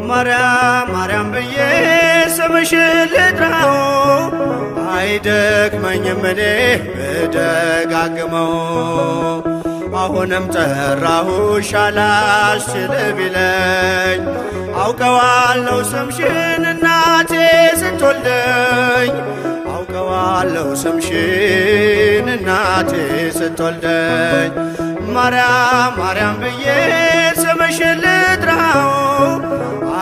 ማርያም ማርያም ብዬ ስምሽን ልጥራው አይደክመኝም እኔ ብደጋግመው። አሁንም ጠራሁሽ አላስችል ቢለኝ አውቀዋለሁ ስምሽን እናቴ ስትወልደኝ አውቀዋለሁ ስምሽን እናቴ ስትወልደኝ። ማርያም ማርያም ብዬ ስምሽን ልጥራው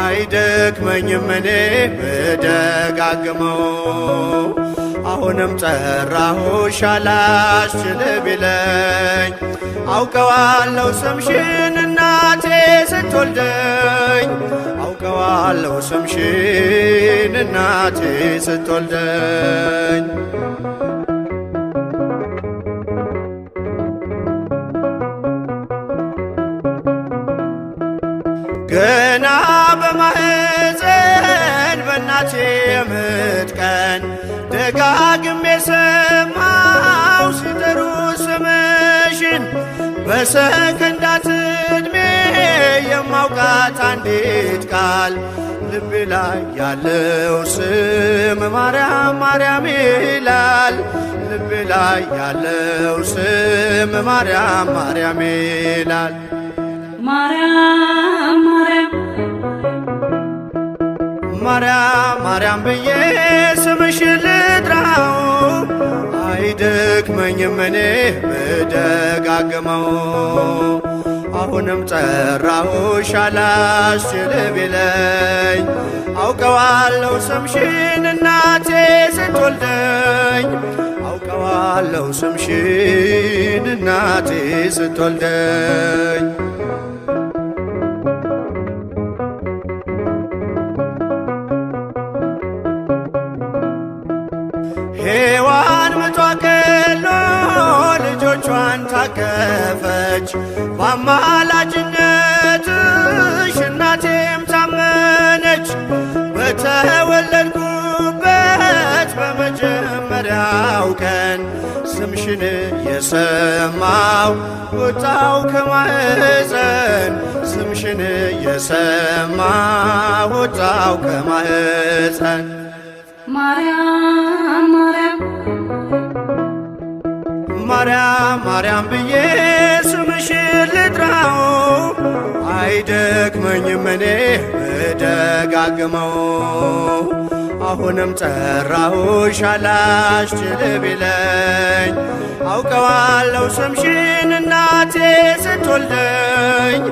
አይደክመኝም እኔ ብደጋግመው። አሁንም ጠራሁሽ አላስችል ቢለኝ አውቀዋለሁ ስምሽን እናቴ ስትወልደኝ አውቀዋለሁ ስምሽን እናቴ ስትወልደኝ። ገና በማህፀን በእናቴ የምጥ ቀን ደጋግሜ ሰማው ሲጠሩ ስምሽን በሰከንዳት ዕድሜ የማውቃት አንዲት ቃል ልቤ ላይ ያለው ስም ማርያም ማርያም ይላል። ልቤ ላይ ያለው ስም ማርያም ማርያም ይላል። ማርያም ማርያም ማርያም ማርያም ብዬ ስምሽን ልጥራው አይደክመኝም እኔ ብደጋግመው። አሁንም ጠራሁሽ አላስችል ቢለኝ አውቀዋለሁ ስምሽን እናቴ ስትወልደኝ አውቀዋለሁ ስምሽን እናቴ ስትወልደኝ። ሔዋን ምጧ ቀሎ ልጆቿን ታቀፈች በአማላጅነትሽ እናቴም ታመነች። በተወለድኩበት በመጀመሪያው ቀን ስምሽን የሰማው ወጣው ከማህፀን ስምሽን የሰማው ወጣው ከማህፀን። ማርያም ማርያም ማርያም ማርያም ብዬ ስምሽን ልጥራው አይደክመኝም እኔ ብደጋግመው። አሁንም ጠራሁሽ አላስችል ቢለኝ አውቀዋለሁ ስምሽን እናቴ ስትወልደኝ